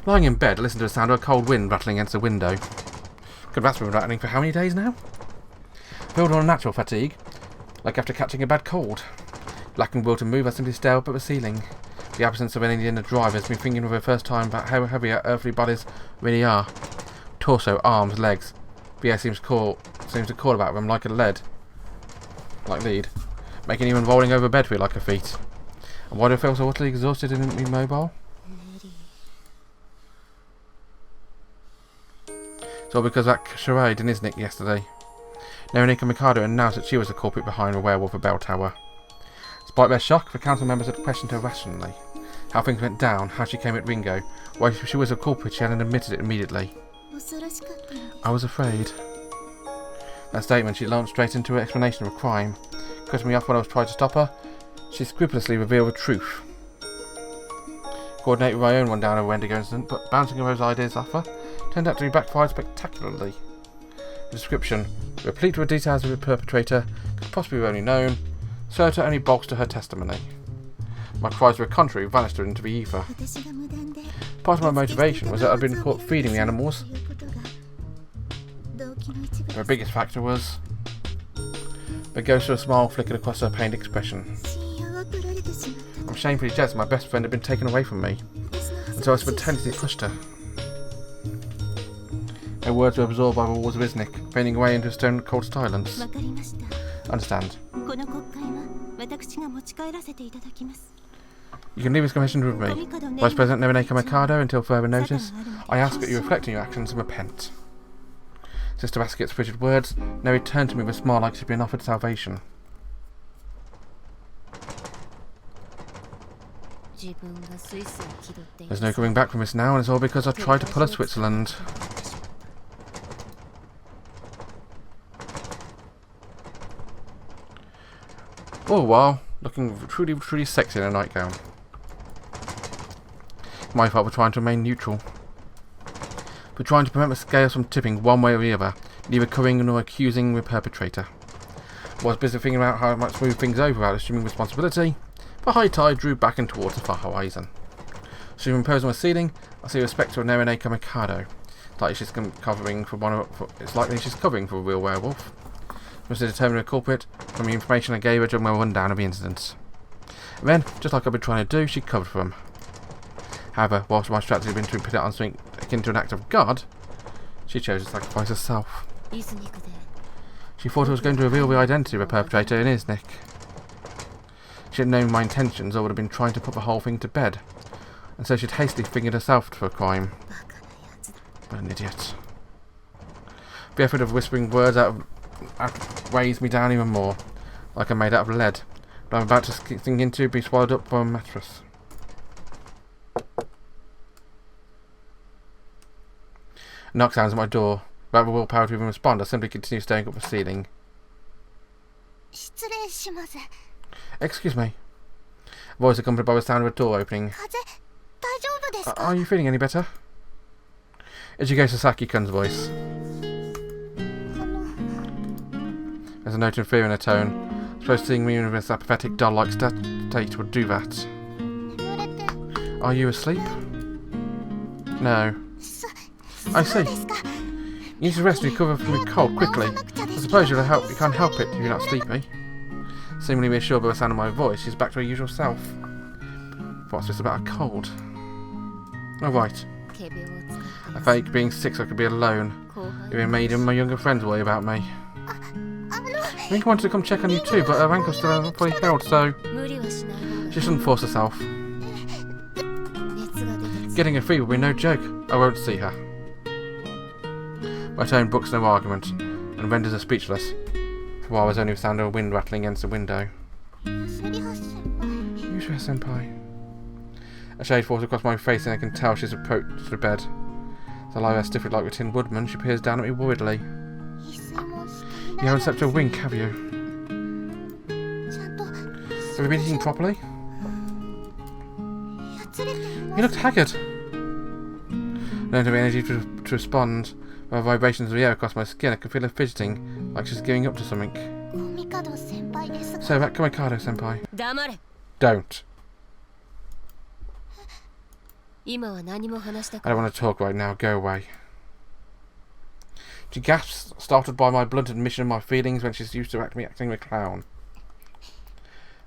Lying in bed, I listened to the sound of a cold wind rattling against the window. Good, that's been rattling for how many days now? Filled on natural fatigue, like after catching a bad cold. Lacking will to move, I simply stare up at the ceiling. The absence of any inner drive has been thinking for the first time about how heavy our earthly bodies really are. Torso, arms, legs. The air seems to call about them like lead, making even rolling over bed feel like a feat. And why do I feel so utterly exhausted and immobile? It's all because of that charade in Iznik yesterday. Neonika Mikado announced that she was the culprit behind the werewolf of Bell Tower. Despite their shock, the council members had questioned her rationally. How things went down, how she came at Ringo, why she was a culprit she hadn't admitted it immediately. I was afraid. That statement, she launched straight into an explanation of a crime. Cutting me off when I was trying to stop her, she scrupulously revealed the truth. Coordinated my own rundown of a Wendigo incident, but bouncing those ideas off her turned out to be backfired spectacularly. The description, replete with details of the perpetrator, could possibly be only known, served to only bolster her testimony. My cries to the contrary vanished into the ether. Part of my motivation was that I'd been caught feeding the animals. The biggest factor was the ghost of a smile flickered across her pained expression. I'm shamefully jealous my best friend had been taken away from me, and so I spontaneously pushed her. Her words were absorbed by the walls of Iznik, fading away into a stone cold silence. Understand. You can leave this commission with me. Vice President Neonika Mikado, until further notice, I ask that you reflect on your actions and repent. Sister Basket's frigid words now returned to me with a smile like she'd been offered salvation. There's no coming back from this now, and it's all because I tried to pull a Switzerland. All the while, looking truly sexy in a nightgown. My fault for trying to remain neutral. For trying to prevent the scales from tipping one way or the other, neither covering nor accusing the perpetrator. I was busy thinking about how I might smooth things over without assuming responsibility. The high tide drew back and towards the far horizon. Superimposed on the ceiling, I see the spectre of Neonika Mikado. It's likely she's covering for a real werewolf. I must determine the culprit from the information I gave her during my rundown of the incidents. And then, just like I've been trying to do, she covered for them. However, whilst my strategy had been to put it on something akin to an act of God, she chose to sacrifice herself. She thought I was going to reveal the identity of the perpetrator in Iznik. She had known my intentions, or would have been trying to put the whole thing to bed, and so she'd hastily fingered herself for a crime. But an idiot. The effort of whispering words weighs me down even more, like I'm made out of lead, but I'm about to sink into be swallowed up by a mattress. A knock sounds at my door. Without the willpower to even respond, I simply continue staring up at the ceiling. Excuse me. A voice accompanied by the sound of a door opening. Are you feeling any better? Ichigo Sasaki-kun's voice. There's a note of fear in her tone. I suppose seeing me in this apathetic, doll-like state would do that. Are you asleep? No. I see. You need to rest and recover from your cold quickly. I suppose you can't help it if you're not sleepy. Seemingly reassured by the sound of my voice, she's back to her usual self. What's this about a cold? Oh right. I fake being sick so I could be alone. Even made my younger friends worry about me. I think I wanted to come check on you too, but her ankle's still hasn't fully healed, so she shouldn't force herself. Getting a fever will be no joke. I won't see her. My tone brooks no argument, and renders her speechless, for while there's only the sound of wind rattling against the window. Yuzuriha senpai. A shade falls across my face and I can tell she's approached the bed. As I lie there stiffly like the Tin Woodman, she peers down at me worriedly. You haven't slept a wink, have you? Have you been eating properly? You looked haggard. I don't have energy to respond. By the vibrations of the air across my skin, I can feel her fidgeting, like she's giving up to something. So, about Kamikado senpai. Don't. I don't want to talk right now. Go away. She gasps, startled by my blunt admission of my feelings when she's used to acting a clown.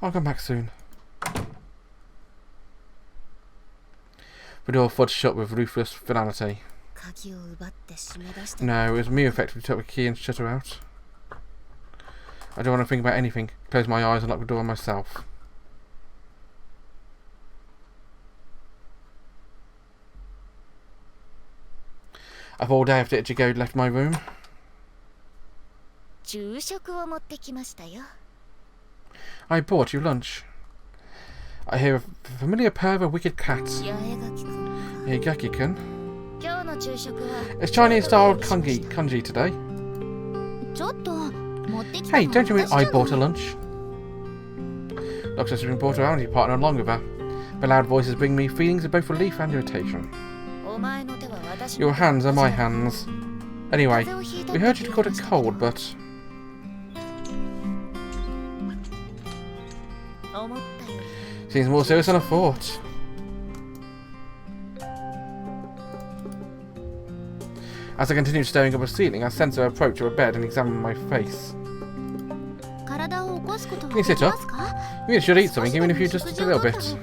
I'll come back soon. The door Fudce shut with ruthless finality. No, it was me who effectively took the key and shut her out. I don't want to think about anything. Close my eyes and lock the door on myself. I've all day after Ichigo left my room. I brought you lunch. I hear a familiar pair of wicked cats. Yagaki-kun. It's Chinese-style kanji today. Hey, don't you mean I bought a lunch? Looks as if you've brought around your partner along with her. The loud voices bring me feelings of both relief and irritation. Your hands are my hands. Anyway, we heard you'd caught a cold, but... Seems more serious than I thought. As I continued staring up at the ceiling, I sensed her approach to a bed and examine my face. Can you sit up? You really should eat something, even if you just a little bit.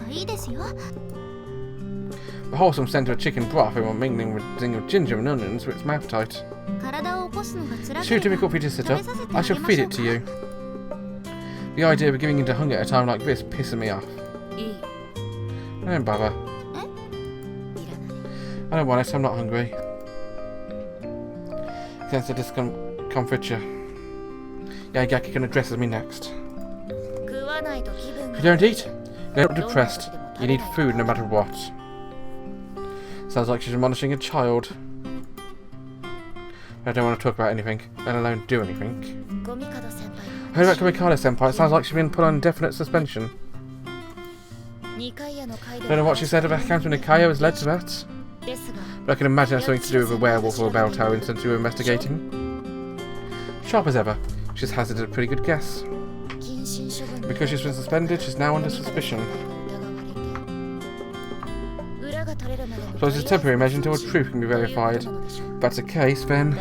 The wholesome scent of a chicken broth and mingling with zing of ginger and onions for its appetite. It's too difficult for you to sit up. I shall feed it to you. The idea of giving in to hunger at a time like this pisses me off. Don't bother. I don't want it, I'm not hungry. Sense of discomfiture. Yagaki-kun addresses me next. If you don't eat, you're not depressed. You need food no matter what. Sounds like she's admonishing a child. I don't want to talk about anything, let alone do anything. I heard about Kamikado-senpai. It sounds like she's been put on indefinite suspension. Don't know what she said about Council of Nicaea has led to that. But I can imagine it's something to do with a werewolf or a bell tower incident you were investigating. Sharp as ever, she's hazarded a pretty good guess. Because she's been suspended, she's now under suspicion. So it's a temporary measure until a truth can be verified. If that's the case, then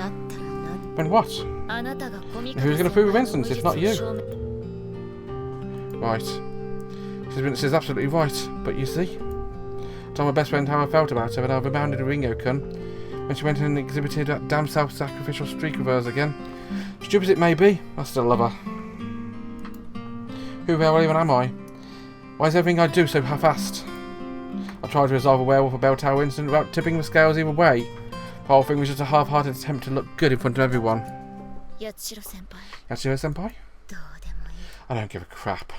what? Who's going to prove of innocence if not you? Right. She's absolutely right, but you see? I told my best friend how I felt about her, and I rebounded Ringo-kun when she went and exhibited that damn self-sacrificial streak of hers again. Stupid as it may be, I still love her. Who the hell even am I? Why is everything I do so half-assed? I tried to resolve a werewolf or bell tower incident without tipping the scales either way. The whole thing was just a half-hearted attempt to look good in front of everyone. Yatsuro-senpai? I don't give a crap.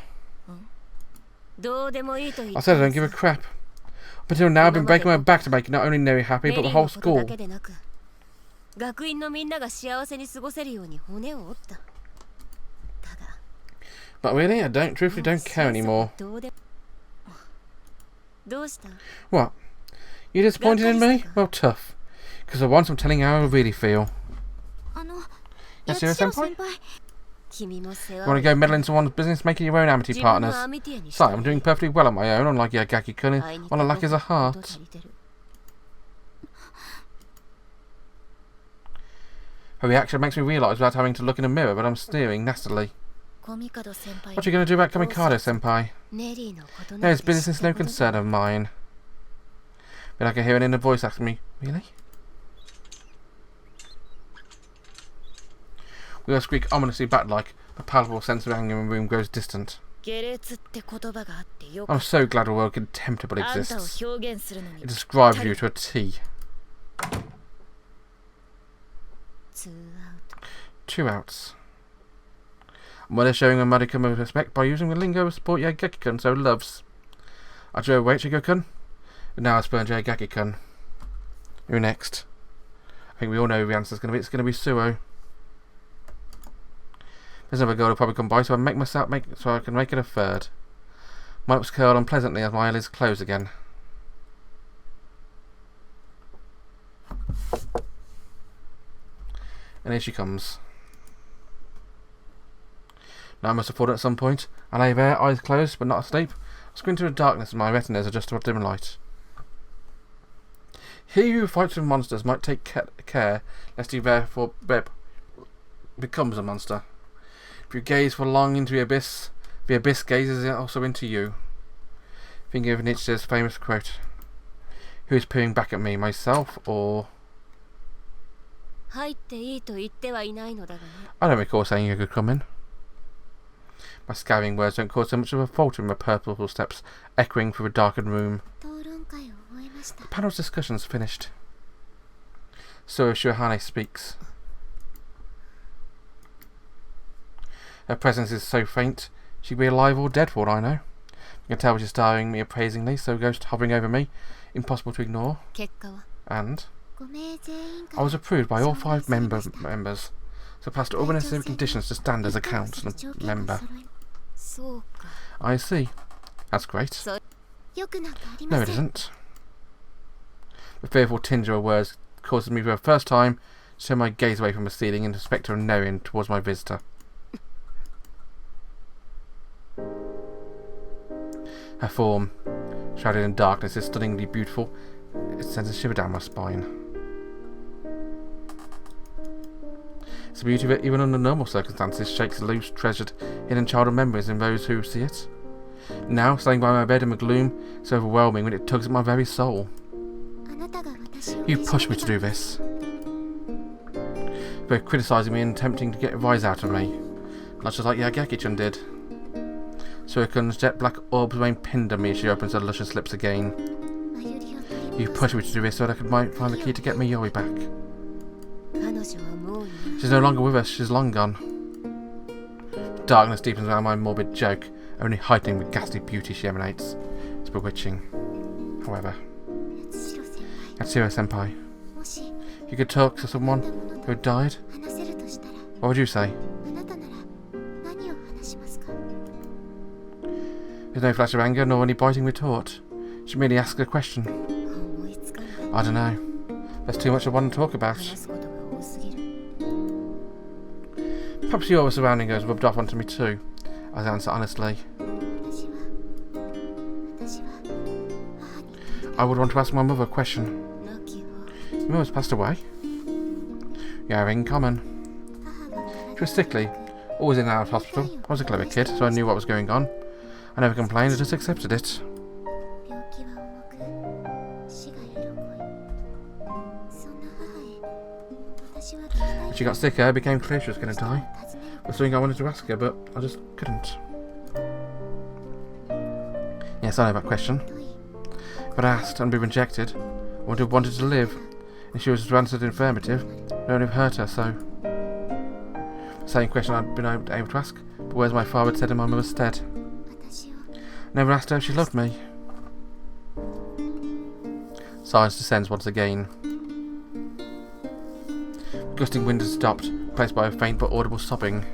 I said I don't give a crap. Up until now I've been breaking my back to make not only Neri happy, but the whole school. But really, I truthfully don't care anymore. What? You disappointed in me? Well, tough. Because for once I'm telling you how I really feel. Yatsuro-senpai? You want to go meddle into one's business, making your own amity partners? Sorry, I'm doing perfectly well on my own, unlike Yagaki-kun. All I lack is a heart. Her reaction makes me realise without having to look in a mirror, but I'm staring nastily. What are you going to do about Kamikado-senpai? Neri's business is no concern of mine. Then I can hear an inner voice asking me, really? We all squeak ominously back-like. The palpable sense of anger in the room grows distant. I'm so glad the word contemptible exists. It describes you to a T. 2 outs. Mother showing a modicum of respect by using the lingo of support Yagaki-kun so loves. I drew away Chigo-kun, and now I spurned Yagaki-kun. Who next? I think we all know who the answer's going to be. It's going to be Suoh. There's another girl who'll probably come by, so I can make it a third. My lips curl unpleasantly as my eyelids close again. And here she comes. Now I must have fallen at some point. I lay there, eyes closed, but not asleep. I squint into the darkness and my retinas adjust to a dim light. He who fights with monsters might take care lest he therefore becomes a monster. If you gaze for long into the abyss gazes also into you. Thinking of Nietzsche's famous quote. Who is peering back at me, myself or... I don't recall saying you could come in. My scouring words don't cause so much of a falter in the purple steps echoing through a darkened room. The panel's discussion's finished. Suoh Shirahane speaks. Her presence is so faint, she'd be alive or dead for all I know. You can tell she's starring me appraisingly, so ghost hovering over me, impossible to ignore. And I was approved by all 5 members, so passed all the necessary conditions to stand as a council member. I see. That's great. No, it isn't. The fearful tinge of her words causes me for the first time to turn my gaze away from the ceiling and inspect her knowing towards my visitor. Her form, shrouded in darkness, is stunningly beautiful. It sends a shiver down my spine. It's the beauty of it, even under normal circumstances, shakes loose, treasured, hidden childhood memories in those who see it. Now, standing by my bed in the gloom, so overwhelming when it tugs at my very soul. You pushed me to do this. Both criticising me and attempting to get a rise out of me, much as like Yagaki-chan did. Suoh-kun's jet black orbs remain pinned on me as she opens her luscious lips again. You pushed me to do this so that I could find the key to get my Yuri back. She's no longer with us, she's long gone. Darkness deepens around my morbid joke, only heightening the ghastly beauty she emanates. It's bewitching. However, Yatsura-senpai, if you could talk to someone who had died, what would you say? There's no flash of anger nor any biting retort. She merely asks a question. I don't know. There's too much I want to talk about. Perhaps the aura surrounding her has rubbed off onto me too, I answer honestly. I would want to ask my mother a question. Your mother's passed away? Yeah, in common. She was sickly, always in and out of hospital. I was a clever kid, so I knew what was going on. I never complained, I just accepted it. As she got sicker, it became clear she was going to die. It was something I wanted to ask her, but I just couldn't. Yes, I know that question. But I asked and been rejected, I would have wanted to live. If she was answered affirmative, it only hurt her, so... The same question I'd been able to ask, but words my father had said in my mother's stead. Never asked her if she loved me. Silence descends once again. The gusting wind has stopped, replaced by a faint but audible sobbing.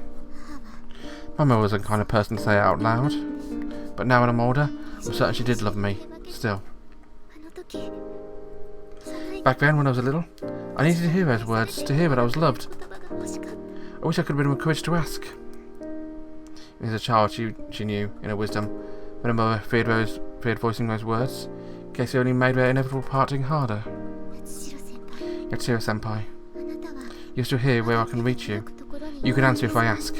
My mother was the kind of person to say it out loud, but now when I'm older, I'm certain she did love me, still. Back then, when I was little, I needed to hear those words, to hear that I was loved. I wish I could have been encouraged to ask. As a child, she knew, in her wisdom, when her mother feared voicing those words, in case it only made their inevitable parting harder. Yatsura-senpai, you're still here where I can reach you. You can answer if I ask.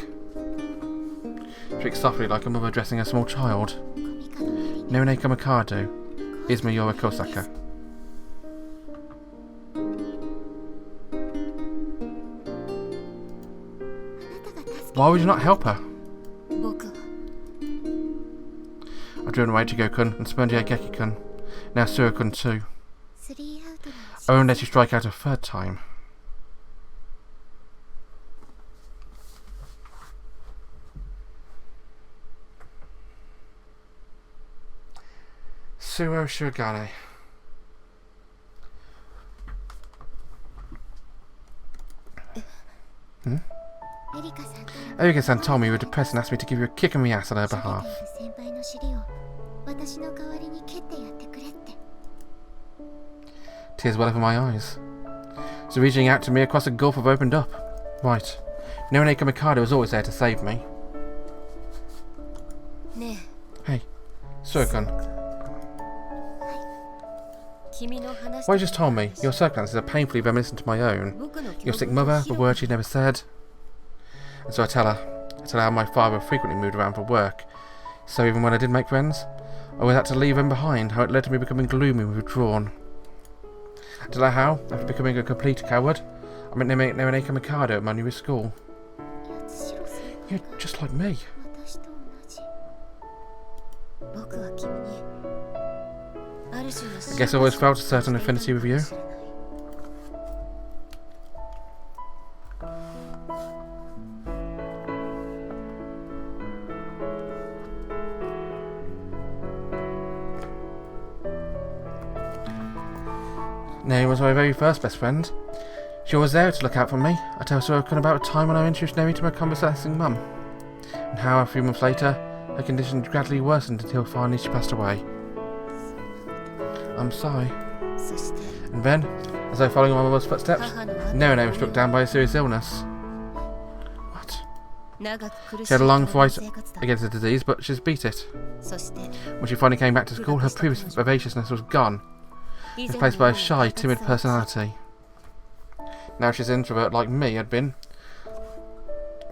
Speak softly like a mother addressing a small child. Norineko Mikado, Izumi Kosaka. Why would you not help her? I've driven away Chigo-kun and spurned Yagaki-kun. Now Suoh-kun too. I won't let you strike out a third time. Suoh Shirogane. Erika-san told me you were depressed and asked me to give you a kick in the ass on her behalf. Tears well over my eyes. So reaching out to me across a gulf have opened up. Right. Norineko Mikado was always there to save me. Hey, Suoh-kun. What you just told me, your circumstances are painfully reminiscent to my own. Your sick mother, the words she'd never said. And so I tell her how my father frequently moved around for work. So even when I did make friends, I always had to leave them behind, how it led to me becoming gloomy and withdrawn. I tell her how, after becoming a complete coward, I met Angraecum Academy at my newest school. You're just like me. I guess I always felt a certain affinity with you. Neri was my very first best friend. She was there to look out for me. I tell Suoh about a time when I introduced Neri to my convalescing mum, and how a few months later her condition gradually worsened until finally she passed away. I'm sorry. And then, as I followed in my mother's footsteps, Neri was struck down by a serious illness. What? She had a long fight against the disease, but she's beat it. When she finally came back to school, her previous vivaciousness was gone, replaced by a shy, timid personality. Now she's an introvert like me had been.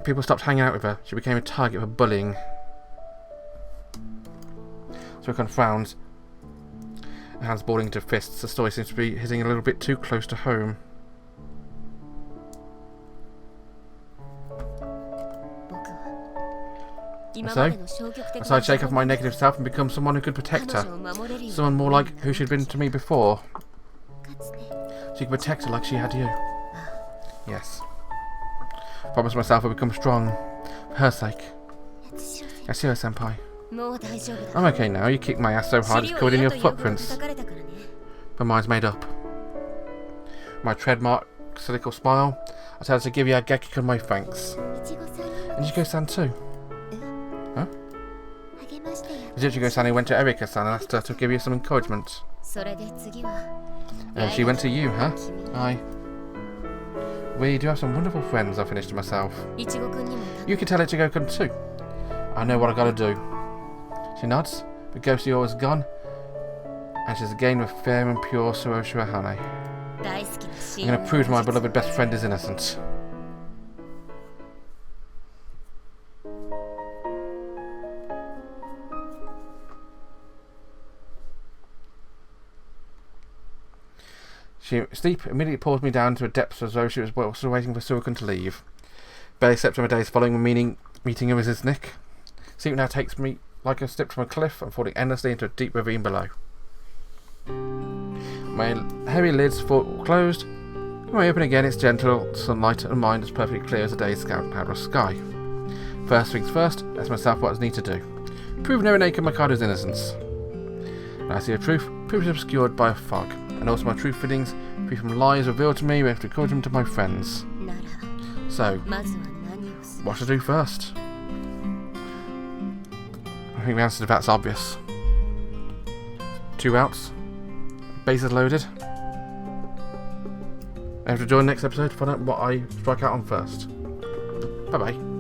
People stopped hanging out with her. She became a target for bullying. Suoh frowns, hands balling into fists. The story seems to be hitting a little bit too close to home. So I shake off my negative self and become someone who could protect her. Someone more like who she'd been to me before. She could protect her like she had you. Yes. I promised myself I'd become strong. For her sake. Yatsushiro-senpai. I'm okay now. You kicked my ass so hard it's covered in your footprints. My mind's made up. My trademark cynical smile, I tell her to give Yageki my thanks. And Ichigo-san too. Huh? Ichigo-san went to Erika-san and asked her to give you some encouragement. And she went to you, huh? Aye. We do have some wonderful friends, I finished to myself. You can tell Ichigo-kun too. I know what I gotta do. She nods, but Ghosty is gone, and she's again with fair and pure Suoh Shirahane. I'm gonna prove my beloved best friend is innocent. Sleep immediately pulls me down to a depth as though she was still waiting for Suoh to leave. Barely slept on my days following meeting her with his Nick. Sleep now takes me like a step from a cliff and falling endlessly into a deep ravine below. My heavy lids fall closed. When I open again, it's gentle sunlight and mind as perfectly clear as a day's cloudless sky. First things first, ask myself what I need to do. Prove Angraecum Acade's innocence. When I see the truth is obscured by a fog, and also my truth feelings, free from lies revealed to me, we have to record them to my friends. So, what should I do first? I think the answer to that's obvious. 2 routes, bases loaded. I have to join the next episode to find out what I strike out on first. Bye bye.